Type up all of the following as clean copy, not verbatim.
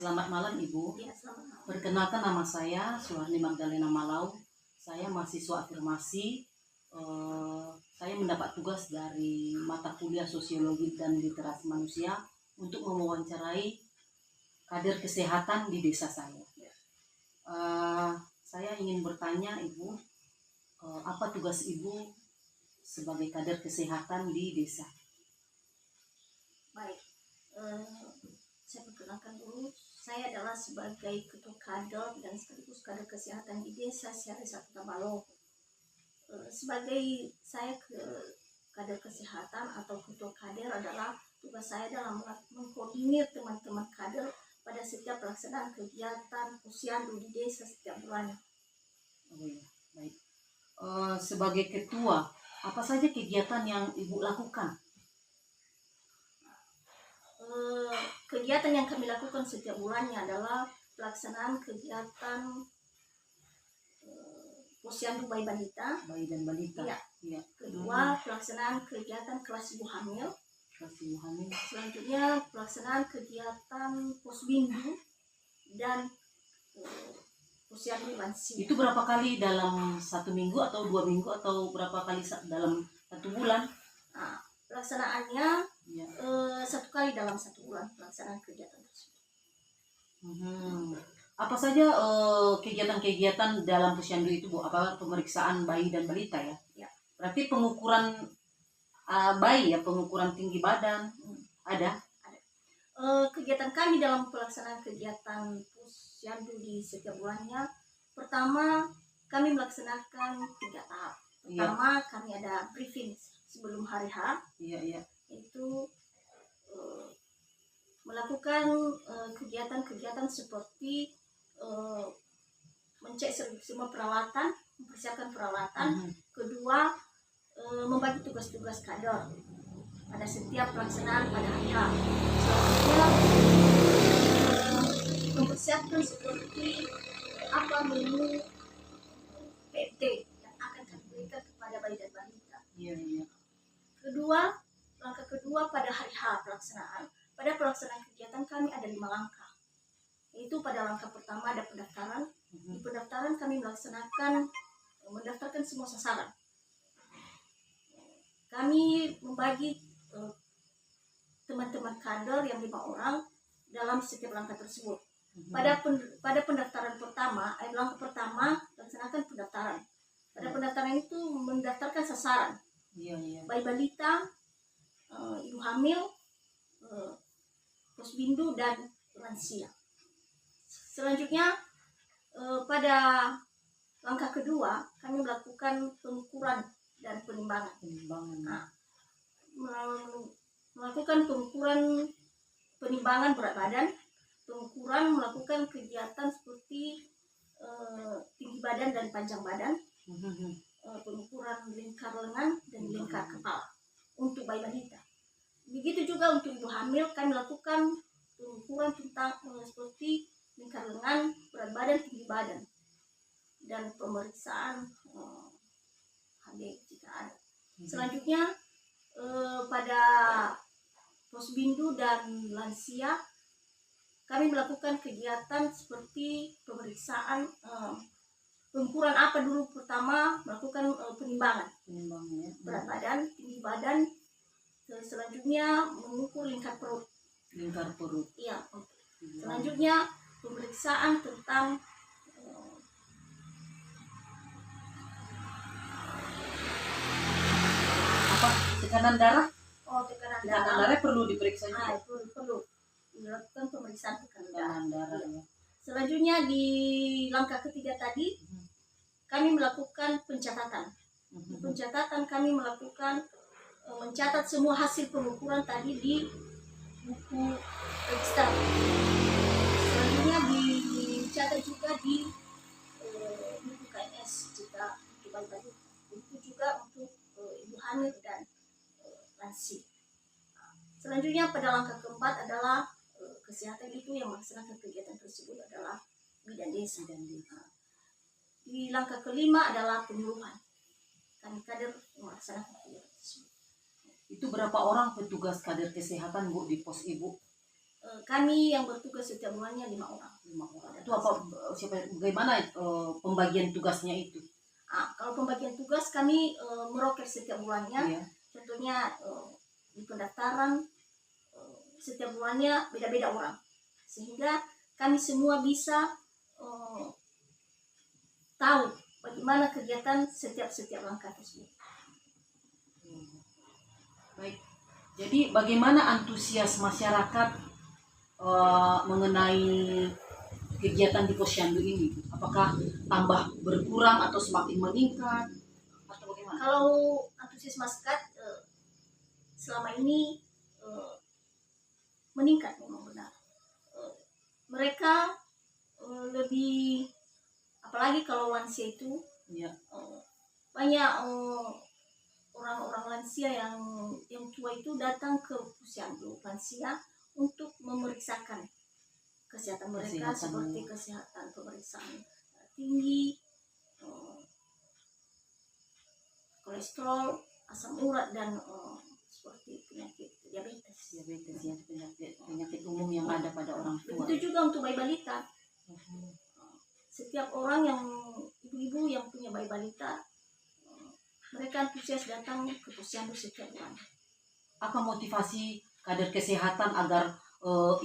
Selamat malam Ibu. Ya, selamat malam. Perkenalkan nama saya Suharni Magdalena Malau. Saya mahasiswa afirmasi. Saya mendapat tugas dari mata kuliah Sosiologi dan Literasi Manusia untuk mewawancarai kader kesehatan di desa saya. Saya ingin bertanya Ibu, apa tugas Ibu sebagai kader kesehatan di desa? Baik, saya perkenalkan dulu. Saya adalah sebagai ketua kader dan sekaligus kader kesehatan di desa Siarisa Tabalo. Sebagai saya kader kesehatan atau ketua kader adalah tugas saya dalam mengkoordinir teman-teman kader pada setiap pelaksanaan kegiatan posyandu di desa setiap bulan. Oh ya, baik. Sebagai ketua, apa saja kegiatan yang Ibu lakukan? Kegiatan yang kami lakukan setiap bulannya adalah pelaksanaan kegiatan posyandu bayi balita. Bayi dan balita. Ya. Ya. Kedua, pelaksanaan kegiatan kelas ibu hamil. Kelas ibu hamil. Selanjutnya, pelaksanaan kegiatan posbindu dan posyandu lansia. Itu berapa kali dalam 1 minggu atau 2 minggu atau berapa kali dalam 1 bulan? Nah, pelaksanaannya ya. 1 kali dalam 1 bulan pelaksanaan kegiatan tersebut. Apa saja kegiatan-kegiatan dalam posyandu itu Bu? Apa pemeriksaan bayi dan balita ya? Ya. Berarti pengukuran bayi ya, pengukuran tinggi badan ada? Ada. Kegiatan kami dalam pelaksanaan kegiatan posyandu di setiap bulannya, pertama kami melaksanakan 3 tahap. Pertama ya. Kami ada briefing sebelum hari H. Iya. Itu melakukan kegiatan-kegiatan seperti mencek semua peralatan, mempersiapkan peralatan. Kedua, membagi tugas-tugas kader pada setiap pelaksanaan pada hari H. Selanjutnya, mempersiapkan seperti apa menu PT yang akan kami berikan kepada bayi dan balita. Iya. Langkah kedua pada hari H pelaksanaan. Pada pelaksanaan kegiatan kami ada 5 langkah. Yaitu pada langkah pertama ada pendaftaran. Di pendaftaran kami mendaftarkan semua sasaran. Kami membagi teman-teman kader yang 5 orang dalam setiap langkah tersebut. Pada pendaftaran pertama, langkah pertama laksanakan pendaftaran. Pada pendaftaran itu mendaftarkan sasaran. Iya. Bayi balita, ibu hamil, posbindu dan lansia. Selanjutnya pada langkah kedua kami melakukan pengukuran dan penimbangan. Melakukan pengukuran penimbangan berat badan, pengukuran melakukan kegiatan seperti tinggi badan dan panjang badan, pengukuran lingkar lengan dan lingkar kepala untuk bayi balita. Begitu juga untuk ibu hamil kami lakukan pengukuran tentang seperti lingkar lengan, berat badan, tinggi badan, dan pemeriksaan HB jika ada. Selanjutnya pada posbindu dan lansia kami melakukan kegiatan seperti pemeriksaan pengukuran apa dulu pertama melakukan penimbangan ya. Berat badan, tinggi badan. Selanjutnya mengukur lingkar perut. Iya. Selanjutnya pemeriksaan tentang tekanan darah. Tekanan darah perlu diperiksa juga. Perlu dilakukan pemeriksaan tekanan darah. Ya. Selanjutnya di langkah ketiga tadi kami melakukan pencatatan. Di pencatatan kami melakukan mencatat semua hasil pengukuran tadi di buku register. Selanjutnya dicatat juga di buku KNS jika bayi-bayi. Itu juga untuk ibu hamil dan lansia. Selanjutnya pada langkah keempat adalah kesehatan itu yang melaksanakan kegiatan tersebut adalah bidan desa. Di langkah kelima adalah penyuluhan. Kami kader melaksanakan kegiatan tersebut. Itu berapa orang petugas kader kesehatan Bu di pos Ibu? kami yang bertugas setiap bulannya 5 orang. 5 orang. Itu apa, bagaimana pembagian tugasnya itu? Kalau pembagian tugas kami meroket setiap bulannya. Iya. Contohnya di pendaftaran setiap bulannya beda-beda orang, sehingga kami semua bisa tahu bagaimana kegiatan setiap langkah tersebut. Baik. Jadi bagaimana antusias masyarakat mengenai kegiatan di Posyandu ini? Apakah tambah berkurang atau semakin meningkat atau bagaimana? Kalau antusias masyarakat selama ini meningkat, memang benar. Mereka lebih, apalagi kalau lansia itu, Ya. banyak orang-orang lansia yang tua itu datang ke Posyandu lansia untuk memeriksakan kesehatan mereka, seperti kesehatan pemeriksaan tinggi, kolesterol, asam urat, dan seperti penyakit diabetes ya, penyakit umum yang ada pada orang tua. Begitu juga untuk bayi balita. Setiap orang yang ibu-ibu yang punya bayi balita, mereka antusias datang ke Posyandu setiap bulan. Apa motivasi kader kesehatan agar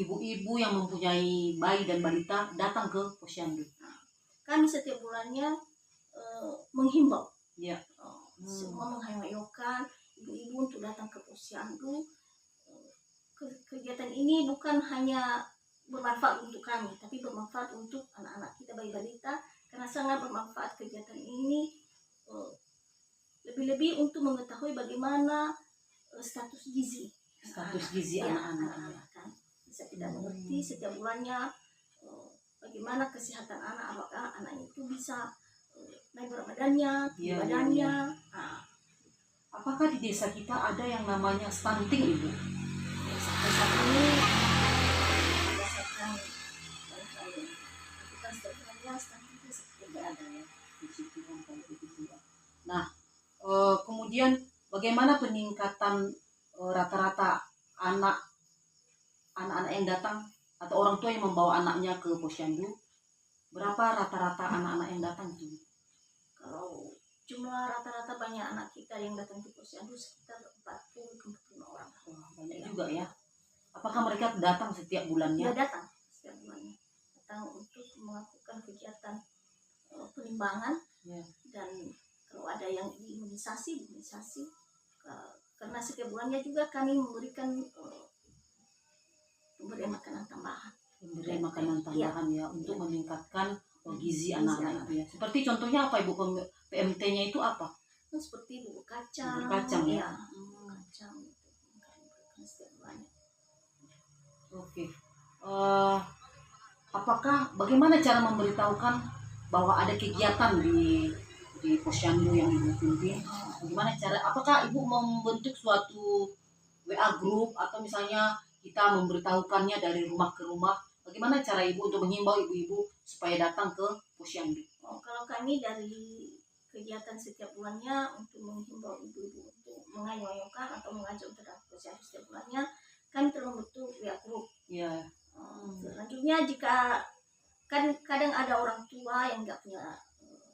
ibu-ibu yang mempunyai bayi dan balita datang ke Posyandu? Kami setiap bulannya menghimbau, ya, semua menghayu-hayukan ibu-ibu untuk datang ke Posyandu. Kegiatan ini bukan hanya bermanfaat untuk kami, tapi bermanfaat untuk anak-anak kita, bayi balita, karena sangat bermanfaat kegiatan ini. Lebih-lebih untuk mengetahui bagaimana status gizi anak-anak kan. Bisa tidak mengerti setiap bulannya bagaimana kesehatan anak, apakah anak itu bisa naik berat badannya, badannya. Apakah di desa kita ada yang namanya stunting, Ibu? Sampai saat ini berdasarkan stunting itu tidak ada ya. Nah, kemudian bagaimana peningkatan rata-rata anak-anak yang datang atau orang tua yang membawa anaknya ke Posyandu? Berapa rata-rata anak-anak yang datang itu? Kalau jumlah rata-rata banyak anak kita yang datang ke Posyandu sekitar 40 ke 45 orang. Banyak juga ya. Apakah mereka datang setiap bulannya? Ya, datang setiap bulannya. Datang untuk melakukan kegiatan penimbangan dan kalau ada yang imunisasi, karena setiap bulannya juga kami memberikan pemberian makanan tambahan. Ya, untuk meningkatkan gizi anak-anak itu ya. Seperti contohnya apa, Ibu? PMT-nya itu apa? Seperti bubur kacang. Kacang ya. Kacang itu setiap bulannya. Oke. Apakah bagaimana cara memberitahukan bahwa ada kegiatan di Posyandu yang Ibu pimpin? Bagaimana cara? Apakah Ibu membentuk suatu WA group atau misalnya kita memberitahukannya dari rumah ke rumah? Bagaimana cara Ibu untuk menghimbau ibu-ibu supaya datang ke Posyandu? Kalau kami dari kegiatan setiap bulannya untuk menghimbau ibu-ibu untuk mengayu-ayukan atau mengajak untuk datang ke Posyandu setiap bulannya, kami telah membentuk WA group. Ya. Selanjutnya jika kadang ada orang tua yang nggak punya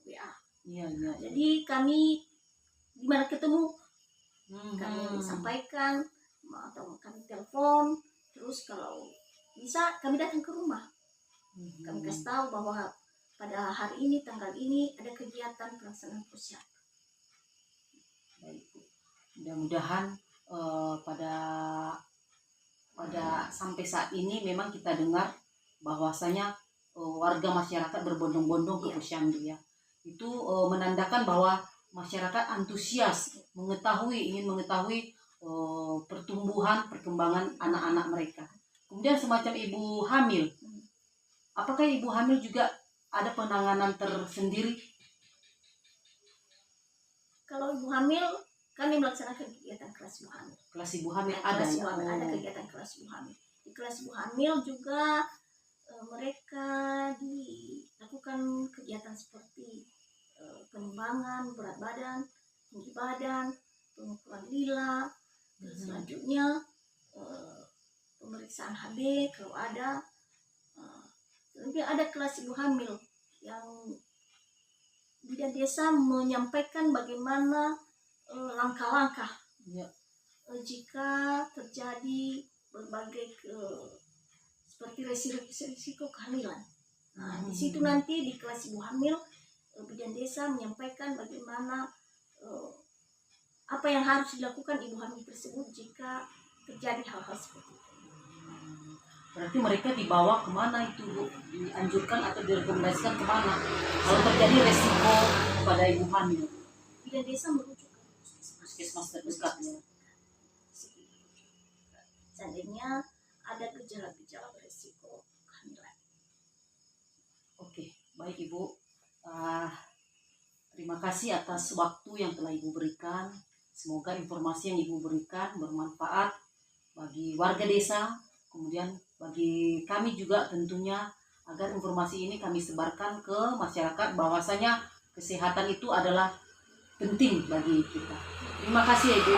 WA. Iya. Jadi kami di mana ketemu kami sampaikan atau kami telepon, terus kalau bisa kami datang ke rumah. Kami kasih tahu bahwa pada hari ini, tanggal ini ada kegiatan pelaksanaan Posyandu. Baik. Mudah-mudahan pada sampai saat ini memang kita dengar bahwasanya warga masyarakat berbondong-bondong ke Posyandu ya. Itu menandakan bahwa masyarakat antusias ingin mengetahui pertumbuhan perkembangan anak-anak mereka. Kemudian semacam ibu hamil. Apakah ibu hamil juga ada penanganan tersendiri? Kalau ibu hamil, kami melaksanakan kegiatan kelas ibu hamil. Kelas ibu hamil ada ya? Ada kegiatan kelas ibu hamil. Di kelas ibu hamil juga mereka dilakukan kegiatan seperti penimbangan berat badan, tinggi badan, pengukuran lila, dan selanjutnya pemeriksaan HB kalau ada. Nanti ada kelas ibu hamil yang bidan desa menyampaikan bagaimana langkah-langkah Ya. jika terjadi berbagai seperti risiko kehamilan. Nah, di situ nanti di kelas ibu hamil bidan desa menyampaikan bagaimana apa yang harus dilakukan ibu hamil tersebut jika terjadi hal-hal seperti itu. Berarti mereka dibawa kemana itu, Bu? Dianjurkan atau direkomendasikan kemana kalau terjadi resiko pada ibu hamil? Bidan desa merujuk ke Puskesmas terdekat ya. Seandainya ada gejala-gejala beresiko kehamilan. Oke, baik Ibu. Terima kasih atas waktu yang telah Ibu berikan. Semoga informasi yang Ibu berikan bermanfaat bagi warga desa, kemudian bagi kami juga tentunya, agar informasi ini kami sebarkan ke masyarakat bahwasanya kesehatan itu adalah penting bagi kita. Terima kasih ya Ibu.